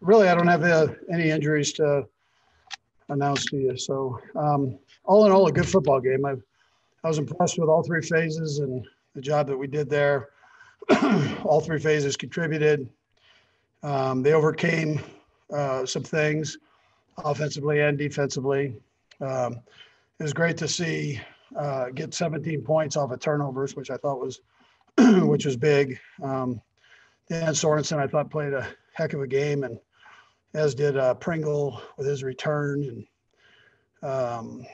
really, I don't have any injuries to announce to you. So all in all, a good football game. I was impressed with all three phases and the job that we did there. All three phases contributed. They overcame some things offensively and defensively. It was great to see get 17 points off of turnovers, which I thought was which was big. Dan Sorensen, I thought, played a heck of a game, and as did Pringle with his return. And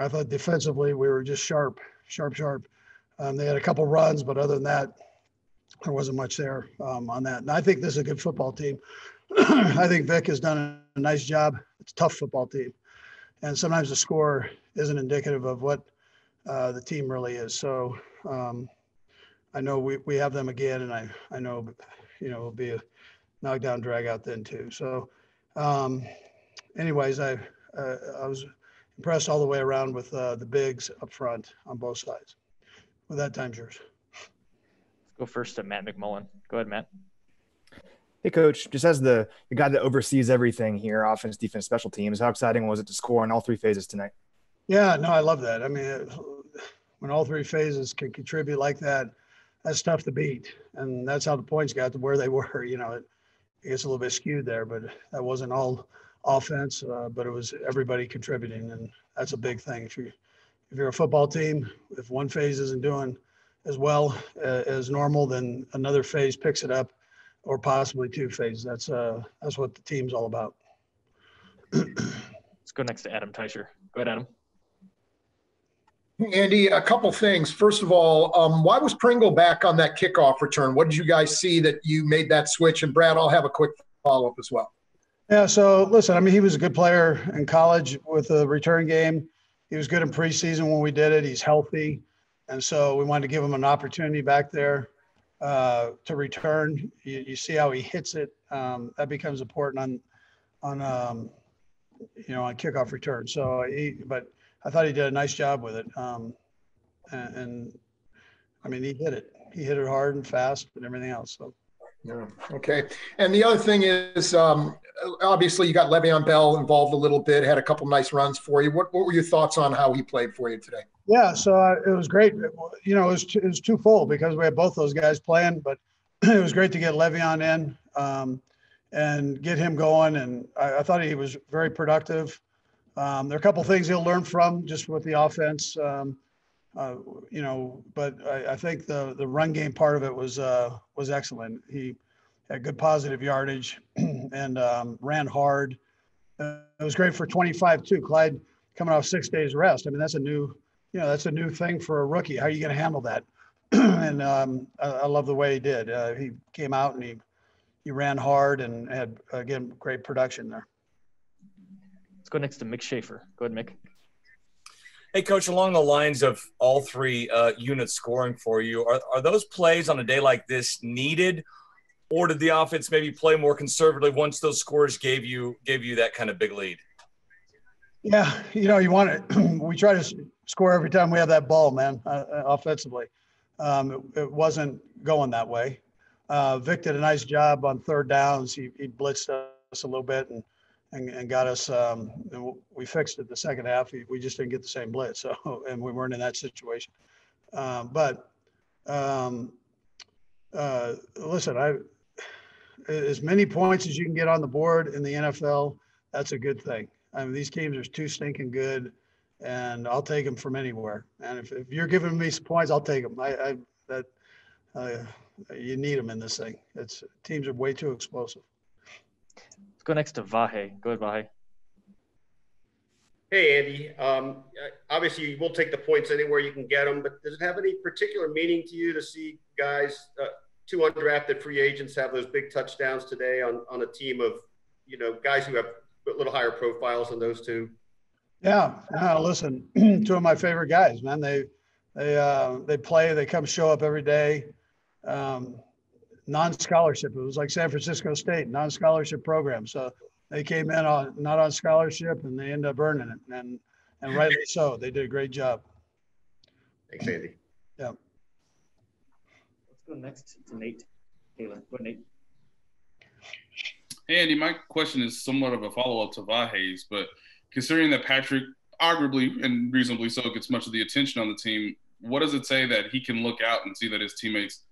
I thought defensively we were just sharp. They had a couple runs, but other than that, there wasn't much there on that. And I think this is a good football team. I think Vic has done a nice job. It's a tough football team. And sometimes the score isn't indicative of what the team really is. So I know we have them again, and I know, it'll be a knockdown drag out then too. So anyways, I was impressed all the way around with the bigs up front on both sides. With that, time's yours. Let's go first to Matt McMullen. Go ahead, Matt. Hey, Coach, just as the guy that oversees everything here, offense, defense, special teams, how exciting was it to score in all three phases tonight? Yeah, no, I love that. I mean, when all three phases can contribute like that, that's tough to beat. And that's how the points got to where they were. It gets a little bit skewed there, but that wasn't all offense, but it was everybody contributing. And that's a big thing. If you're a football team, if one phase isn't doing as well as normal, then another phase picks it up, or possibly two phases. That's what the team's all about. Let's go next to Adam Teicher. Go ahead, Adam. Andy, a couple things. First of all, why was Pringle back on that kickoff return? What did you guys see that you made that switch? And Brad, I'll have a quick follow-up as well. Yeah, so listen, I mean, he was a good player in college with the return game. He was good in preseason when we did it. He's healthy. And so we wanted to give him an opportunity back there to return. You see how he hits it. That becomes important on kickoff return. So but I thought he did a nice job with it. And I mean, he hit it. He hit it hard and fast and everything else. So. Yeah. Okay. And the other thing is, obviously you got Le'Veon Bell involved a little bit, had a couple nice runs for you. What were your thoughts on how he played for you today? Yeah. So it was great. It was twofold because we had both those guys playing, but it was great to get Le'Veon in and get him going. And I thought he was very productive. There are a couple of things he'll learn from just with the offense, but I think the run game part of it was excellent. He had good positive yardage and ran hard. It was great for 25 too. Clyde coming off 6 days rest. I mean, that's a new thing for a rookie. How are you going to handle that? And I love the way he did. He came out and he ran hard and had, again, great production there. Let's go next to Mick Schaefer. Go ahead, Mick. Hey, Coach, along the lines of all three units scoring for you, are those plays on a day like this needed, or did the offense maybe play more conservatively once those scores gave you that kind of big lead? Yeah, you want it. We try to score every time we have that ball, man, offensively. It wasn't going that way. Vic did a nice job on third downs. He blitzed us a little bit and got us. We fixed it the second half. We just didn't get the same blitz, so and we weren't in that situation. Listen, as many points as you can get on the board in the NFL, that's a good thing. I mean, these teams are too stinking good, and I'll take them from anywhere. And if you're giving me some points, I'll take them. You need them in this thing. Teams are way too explosive. Let's go next to Vahe. Go ahead, Vahe. Hey, Andy. Obviously, we'll take the points anywhere you can get them, but does it have any particular meaning to you to see guys, two undrafted free agents, have those big touchdowns today on a team of, guys who have a little higher profiles than those two? Yeah. Listen, two of my favorite guys, man. They play. They come show up every day. Non-scholarship. It was like San Francisco State, non-scholarship program. So they came in not on scholarship, and they ended up earning it, and rightly so. They did a great job. Thanks, Andy. Yeah. Let's go next to Nate Taylor. Go ahead, Nate. Hey, Andy, my question is somewhat of a follow-up to Vahe's, but considering that Patrick, arguably and reasonably so, gets much of the attention on the team, what does it say that he can look out and see that his teammates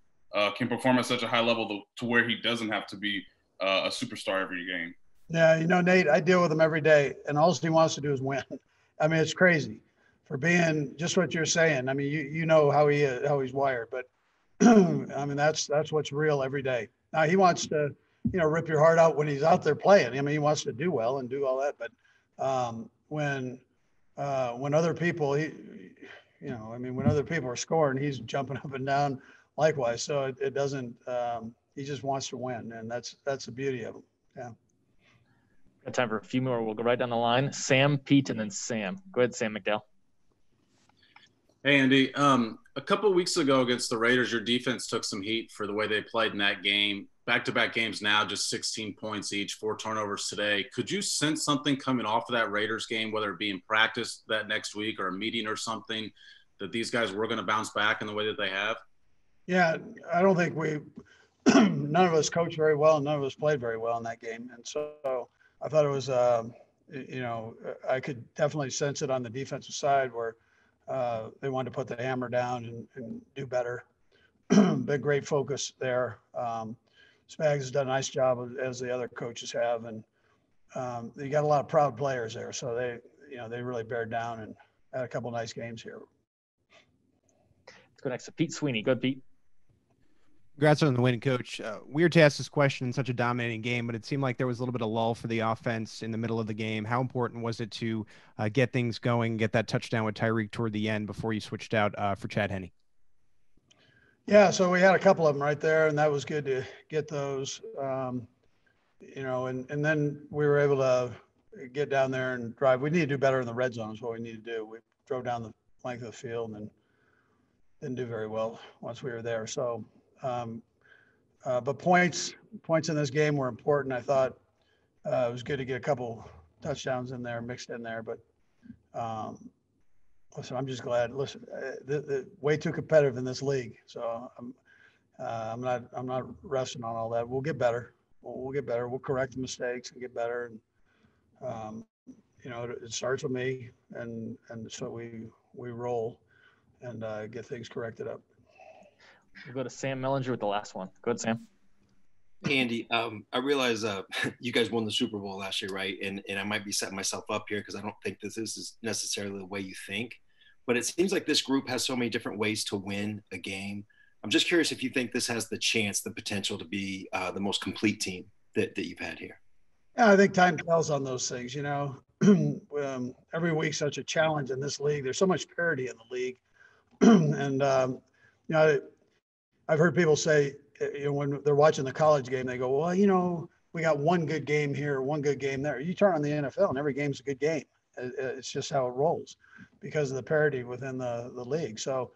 can perform at such a high level to where he doesn't have to be a superstar every game? Yeah, Nate, I deal with him every day, and all he wants to do is win. I mean, it's crazy for being just what you're saying. I mean, you know how he's wired, but I mean, that's what's real every day. Now he wants to, rip your heart out when he's out there playing. I mean, he wants to do well and do all that, but when other people, when other people are scoring, he's jumping up and down likewise. So it doesn't, he just wants to win, and that's the beauty of him. Yeah. Got time for a few more. We'll go right down the line. Sam, Pete, and then Sam. Go ahead, Sam McDowell. Hey, Andy. A couple of weeks ago against the Raiders, your defense took some heat for the way they played in that game. Back-to-back games now, just 16 points each, 4 turnovers today. Could you sense something coming off of that Raiders game, whether it be in practice that next week or a meeting or something, that these guys were going to bounce back in the way that they have? Yeah, I don't think none of us coached very well, and none of us played very well in that game. And so I thought it was, I could definitely sense it on the defensive side where they wanted to put the hammer down and do better. Big, great focus there. Spags has done a nice job, as the other coaches have, and you got a lot of proud players there. So they really bared down and had a couple of nice games here. Let's go next to Pete Sweeney. Go ahead, Pete. Congrats on the win, Coach. Weird to ask this question in such a dominating game, but it seemed like there was a little bit of lull for the offense in the middle of the game. How important was it to get things going, get that touchdown with Tyreek toward the end before you switched out for Chad Henne? Yeah, so we had a couple of them right there, and that was good to get those. And then we were able to get down there and drive. We need to do better in the red zone is what we need to do. We drove down the length of the field and didn't do very well once we were there. So, but points in this game were important. I thought it was good to get a couple touchdowns in there, mixed in there. But listen, I'm just glad. Listen, the way too competitive in this league. So I'm not resting on all that. We'll get better. We'll get better. We'll correct the mistakes and get better. And it starts with me, and so we roll and get things corrected up. We'll go to Sam Mellinger with the last one. Go ahead, Sam. Andy, I realize you guys won the Super Bowl last year, right? And I might be setting myself up here because I don't think this is necessarily the way you think. But it seems like this group has so many different ways to win a game. I'm just curious if you think this has the potential to be the most complete team that you've had here. Yeah, I think time tells on those things. Every week's such a challenge in this league. There's so much parity in the league. And, I've heard people say, when they're watching the college game, they go, well, we got one good game here, one good game there. You turn on the NFL and every game's a good game. It's just how it rolls because of the parity within the league. So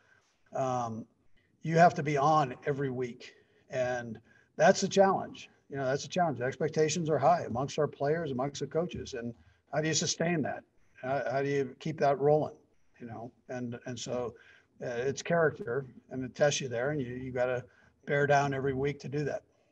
you have to be on every week. And that's a challenge. That's a challenge. The expectations are high amongst our players, amongst the coaches. And how do you sustain that? How do you keep that rolling? And so it's character, and it tests you there, and you got to bear down every week to do that.